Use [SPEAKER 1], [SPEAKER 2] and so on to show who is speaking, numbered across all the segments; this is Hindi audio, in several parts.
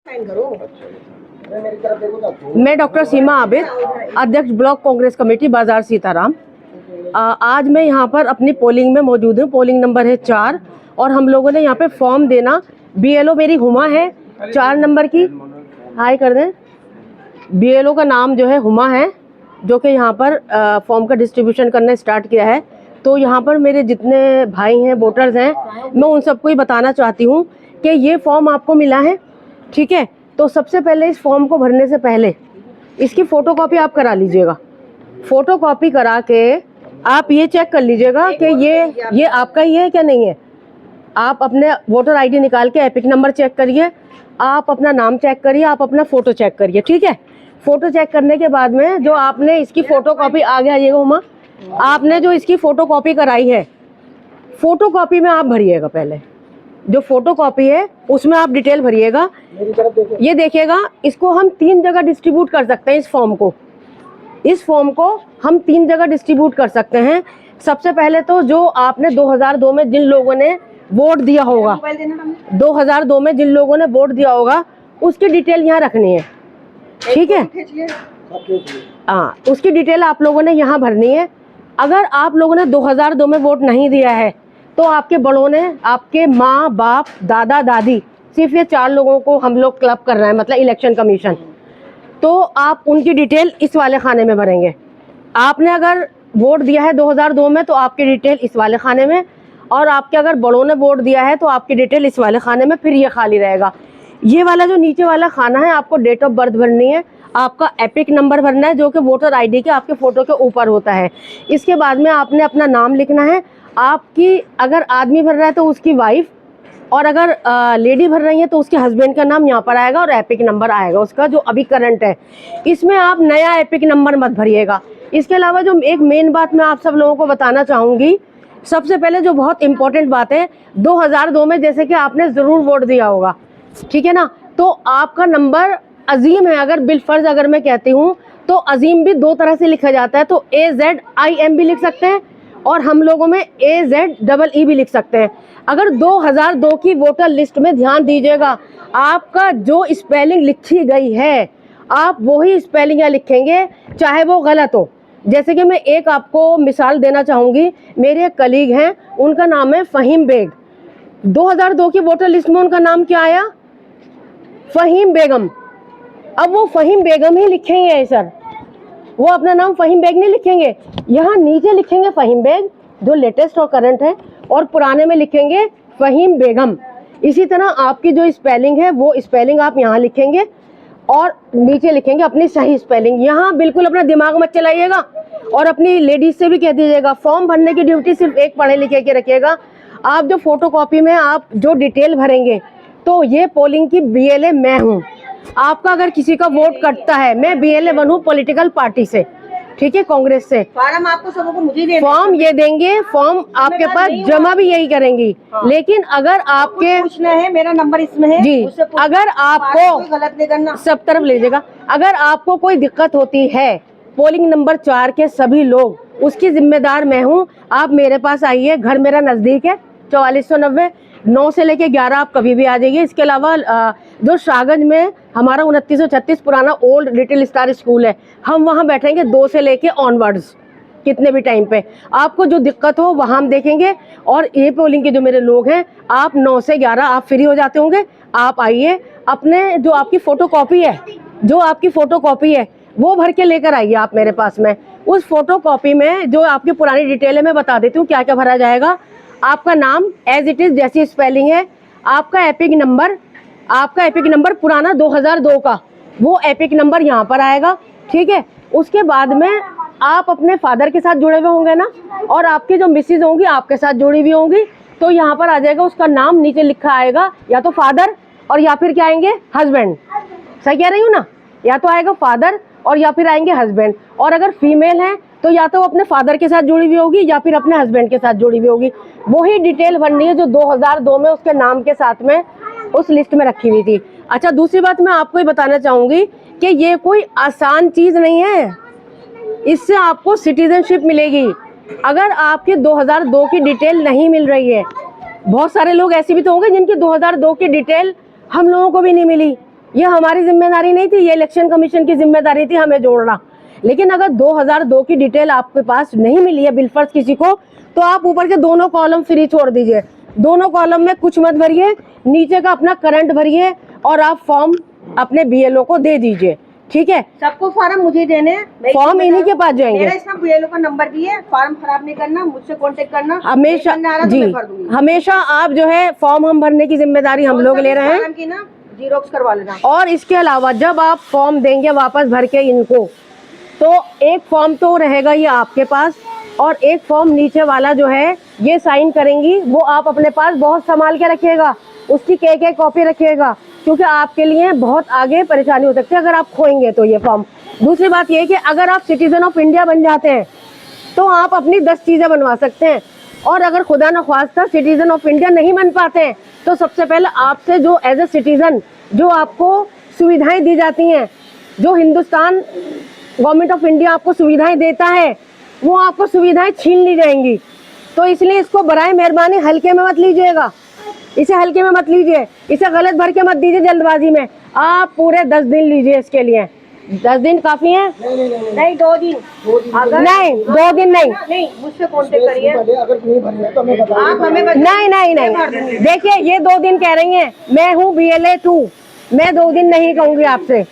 [SPEAKER 1] मैं डॉक्टर सीमा आबिद, अध्यक्ष ब्लॉक कांग्रेस कमेटी बाजार सीताराम। आज मैं यहाँ पर अपनी पोलिंग में मौजूद हूँ। पोलिंग नंबर है 4 और हम लोगों ने यहाँ पे फॉर्म देना, बीएलओ मेरी हुमा है 4 नंबर की, हाई कर दें। बीएलओ का नाम जो है हुमा है, जो कि यहाँ पर फॉर्म का डिस्ट्रीब्यूशन करना स्टार्ट किया है। तो यहाँ पर मेरे जितने भाई हैं, वोटर्स हैं, मैं उन सबको ही बताना चाहती हूँ कि ये फॉर्म आपको मिला है, ठीक है। तो सबसे पहले इस फॉर्म को भरने से पहले इसकी फ़ोटोकॉपी आप करा लीजिएगा। फ़ोटोकॉपी करा के आप ये चेक कर लीजिएगा कि ये आपका ही है क्या नहीं है। आप अपने वोटर आईडी निकाल के एपिक नंबर चेक करिए, आप अपना नाम चेक करिए, आप अपना फ़ोटो चेक करिए, ठीक है। फ़ोटो चेक करने के बाद में जो आपने इसकी फ़ोटोकॉपी, आ गया ये हुमा, आपने जो इसकी फ़ोटोकॉपी कराई है, फ़ोटोकॉपी में आप भरिएगा। पहले जो फोटोकॉपी है उसमें आप डिटेल भरिएगा। ये देखिएगा, इसको हम 3 जगह डिस्ट्रीब्यूट कर सकते हैं। इस फॉर्म को हम 3 जगह डिस्ट्रीब्यूट कर सकते हैं। सबसे पहले तो जो आपने 2002 में जिन लोगों ने वोट दिया होगा, 2002 में जिन लोगों ने वोट दिया होगा उसकी डिटेल यहाँ रखनी है, ठीक है। हाँ, उसकी डिटेल आप लोगों ने यहाँ भरनी है। अगर आप लोगों ने 2002 में वोट नहीं दिया है तो आपके बड़ों ने, आपके माँ बाप, दादा दादी, सिर्फ ये 4 लोगों को हम लोग क्लब कर रहे हैं, मतलब इलेक्शन कमीशन। तो आप उनकी डिटेल इस वाले खाने में भरेंगे। आपने अगर वोट दिया है 2002 में तो आपकी डिटेल इस वाले खाने में, और आपके अगर बड़ों ने वोट दिया है तो आपकी डिटेल इस वाले खाने में, फिर ये खाली रहेगा। ये वाला जो नीचे वाला खाना है, आपको डेट ऑफ बर्थ भरनी है, आपका एपिक नंबर भरना है, जो कि वोटर आईडी के आपके फ़ोटो के ऊपर होता है। इसके बाद में आपने अपना नाम लिखना है। आपकी अगर आदमी भर रहा है तो उसकी वाइफ, और अगर लेडी भर रही है तो उसके हस्बैंड का नाम यहाँ पर आएगा और एपिक नंबर आएगा उसका, जो अभी करंट है। इसमें आप नया एपिक नंबर मत भरिएगा। इसके अलावा जो एक मेन बात मैं आप सब लोगों को बताना चाहूँगी, सबसे पहले जो बहुत इंपॉर्टेंट बात है, 2002 में जैसे कि आपने ज़रूर वोट दिया होगा, ठीक है ना, तो आपका नंबर अजीम है। अगर बिलफर्ज अगर मैं कहती हूँ तो अजीम भी 2 तरह से लिखा जाता है, तो AZIM भी लिख सकते हैं और हम लोगों में AZEE भी लिख सकते हैं। अगर 2002 की वोटर लिस्ट में ध्यान दीजिएगा, आपका जो स्पेलिंग लिखी गई है आप वही स्पेलिंग यहाँ लिखेंगे, चाहे वो गलत हो। जैसे कि मैं एक आपको मिसाल देना चाहूँगी, मेरे एक कलीग हैं, उनका नाम है फ़हीम बेग। 2002 की वोटर लिस्ट में उनका नाम क्या आया? फ़हीम बेगम। अब वो फ़हीम बेगम ही लिखेंगे सर, वो अपना नाम फ़हीम बेग नहीं लिखेंगे, यहाँ नीचे लिखेंगे फ़हीम बेग जो लेटेस्ट और करंट है, और पुराने में लिखेंगे फ़हीम बेगम। इसी तरह आपकी जो स्पेलिंग है वो स्पेलिंग आप यहाँ लिखेंगे और नीचे लिखेंगे अपनी सही स्पेलिंग। यहाँ बिल्कुल अपना दिमाग मत चलाइएगा, और अपनी लेडीज से भी कह दीजिएगा, फॉर्म भरने की ड्यूटी सिर्फ एक पढ़े लिखे के रखिएगा। आप जो फोटोकॉपी में आप जो डिटेल भरेंगे, तो ये पोलिंग की BLA मैं हूँ। आपका अगर किसी का वोट कटता है, मैं BLA बनूँ पॉलिटिकल पार्टी से, ठीक है, कांग्रेस से।
[SPEAKER 2] फॉर्म आपको सबों को मुझे देना,
[SPEAKER 1] फॉर्म ये देंगे, फॉर्म आपके पास जमा भी यही करेंगी। हाँ। लेकिन अगर आपके
[SPEAKER 2] पूछना है, मेरा नंबर इसमें है
[SPEAKER 1] जी, अगर आपको
[SPEAKER 2] गलत नहीं करना,
[SPEAKER 1] सब तरफ लीजिएगा। अगर आपको कोई दिक्कत होती है, पोलिंग नंबर 4 के सभी लोग, उसकी जिम्मेदार मैं हूँ। आप मेरे पास आइए, घर मेरा नज़दीक है, 4490, 9 से लेके 11 आप कभी भी आ जाइए। इसके अलावा जो शाहगंज में हमारा 2936 पुराना ओल्ड लिटिल स्टार स्कूल है, हम वहाँ बैठेंगे 2 से लेके ऑनवर्ड्स, कितने भी टाइम पे आपको जो दिक्कत हो वहाँ हम देखेंगे। और ये पोलिंग के जो मेरे लोग हैं, आप 9 से 11 आप फ्री हो जाते होंगे, आप आइए, अपने जो आपकी फ़ोटोकॉपी है वो भर के लेकर आइए आप मेरे पास में। उस फोटोकॉपी में जो आपकी पुरानी डिटेल है मैं बता देती हूँ क्या क्या भरा जाएगा। आपका नाम एज इट इज़ जैसी स्पेलिंग है, आपका एपिक नंबर पुराना 2002 का, वो एपिक नंबर यहाँ पर आएगा, ठीक है। उसके बाद में आप अपने फादर के साथ जुड़े हुए होंगे ना, और आपकी जो मिसेज होंगी आपके साथ जुड़ी हुई होंगी, तो यहाँ पर आ जाएगा उसका नाम, नीचे लिखा आएगा या तो फादर और या फिर क्या आएंगे, हस्बैंड। सही कह रही हूँ ना, या तो आएगा फादर और या फिर आएंगे हस्बैंड। और अगर फीमेल है तो या तो वो अपने फादर के साथ जुड़ी हुई होगी या फिर अपने हस्बैंड के साथ जुड़ी हुई होगी। वही डिटेल भरनी है जो 2002 में उसके नाम के साथ में उस लिस्ट में रखी हुई थी। अच्छा, दूसरी बात मैं आपको ये बताना चाहूँगी कि ये कोई आसान चीज़ नहीं है, इससे आपको सिटीजनशिप मिलेगी। अगर आपके 2002 की डिटेल नहीं मिल रही है, बहुत सारे लोग ऐसे भी तो होंगे जिनकी 2002 की डिटेल हम लोगों को भी नहीं मिली, ये हमारी जिम्मेदारी नहीं थी, ये इलेक्शन कमीशन की जिम्मेदारी थी हमें जोड़ना। लेकिन अगर 2002 की डिटेल आपके पास नहीं मिली है बिलफर्ज किसी को, तो आप ऊपर के दोनों कॉलम फ्री छोड़ दीजिए। दोनों कॉलम में कुछ मत भरिए, नीचे का अपना करंट भरिए और आप फॉर्म अपने BLO को दे दीजिए, ठीक है।
[SPEAKER 2] सबको फॉर्म मुझे देने हैं,
[SPEAKER 1] फॉर्म इन्हीं के पास जाएंगे।
[SPEAKER 2] मेरा इसमें BLO का नंबर भी है, फॉर्म खराब नहीं करना, मुझसे कांटेक्ट करना,
[SPEAKER 1] हमेशा
[SPEAKER 2] नहीं करना आ रहा तो
[SPEAKER 1] जी,
[SPEAKER 2] मैं भर दूंगी।
[SPEAKER 1] हमेशा आप जो है फॉर्म हम भरने की जिम्मेदारी हम लोग ले रहे हैं।
[SPEAKER 2] फॉर्म की ना जीरोक्स करवा लेना।
[SPEAKER 1] और इसके अलावा जब आप फॉर्म देंगे वापस भर के इनको, तो एक फॉर्म तो रहेगा ये आपके पास, और एक फॉर्म नीचे वाला जो है ये साइन करेंगी, वो आप अपने पास बहुत संभाल के रखिएगा, उसकी एक कॉपी रखिएगा, क्योंकि आपके लिए बहुत आगे परेशानी हो सकती है अगर आप खोएंगे तो ये फॉर्म। दूसरी बात ये कि अगर आप सिटीजन ऑफ इंडिया बन जाते हैं तो आप अपनी 10 चीज़ें बनवा सकते हैं, और अगर खुदा न ख्वास्ता सिटीजन ऑफ इंडिया नहीं बन पाते हैं तो सबसे पहले आपसे जो एज ए सिटीजन जो आपको सुविधाएं दी जाती हैं, जो हिंदुस्तान गवर्नमेंट ऑफ इंडिया आपको सुविधाएं देता है, वो आपको सुविधाएं छीन ली जाएंगी। तो इसलिए इसको बराए मेहरबानी हल्के में मत लीजिएगा, इसे हल्के में मत लीजिए, इसे गलत भर के मत दीजिए जल्दबाजी में। आप पूरे 10 दिन लीजिए इसके लिए। 10 दिन काफी है?
[SPEAKER 2] नहीं 2 दिन। अगर
[SPEAKER 1] नहीं 2 दिन नहीं,
[SPEAKER 2] नहीं मुझसे कांटेक्ट करिए,
[SPEAKER 3] अगर नहीं भरना तो हमें बता
[SPEAKER 2] आप हमें बता-
[SPEAKER 1] नहीं। देखिए ये 2 दिन कह रही हैं, मैं हूँ BLA 2, मैं 2 दिन नहीं कहूँगी आपसे,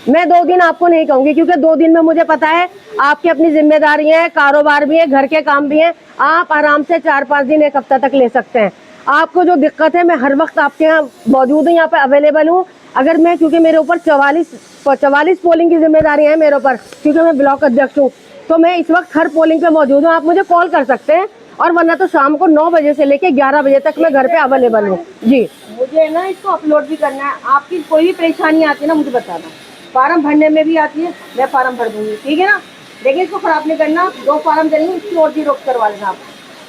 [SPEAKER 1] मैं 2 दिन आपको नहीं कहूँगी, क्योंकि 2 दिन में मुझे पता है आपकी अपनी जिम्मेदारी है, कारोबार भी है, घर के काम भी हैं। आप आराम से 4-5 दिन 1 हफ्ता तक ले सकते हैं। आपको जो दिक्कत है, मैं हर वक्त आपके यहाँ मौजूद हूँ, यहाँ पे अवेलेबल हूँ। अगर मैं, क्योंकि मेरे ऊपर 44 पोलिंग की जिम्मेदारी है मेरे ऊपर, क्योंकि मैं ब्लॉक अध्यक्ष हूँ, तो मैं इस वक्त हर पोलिंग पे मौजूद हूँ। आप मुझे कॉल कर सकते हैं, और वरना तो शाम को 9 बजे से लेके 11 बजे तक मैं घर पे अवेलेबल हूँ जी।
[SPEAKER 2] मुझे ना इसको अपलोड भी करना है। आपकी कोई भी परेशानी आती है ना मुझे बताना, फार्म भरने में भी आती है, मैं फार्म भर दूंगी, ठीक है ना। देखिए इसको खराब नहीं करना, 2 फार्म देंगे, इसकी और जीरोक्स करवा लेना आप,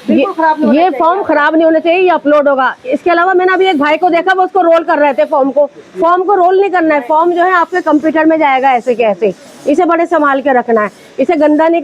[SPEAKER 2] बिल्कुल खराब नहीं होना
[SPEAKER 1] ये
[SPEAKER 2] चाहिए।
[SPEAKER 1] फॉर्म खराब नहीं होने चाहिए, ये अपलोड होगा। इसके अलावा मैंने अभी एक भाई को देखा, वो उसको रोल कर रहे थे फॉर्म को रोल नहीं करना है। फॉर्म जो है आपके कंप्यूटर में जाएगा ऐसे के ऐसे, इसे बड़े संभाल के रखना है, इसे गंदा नहीं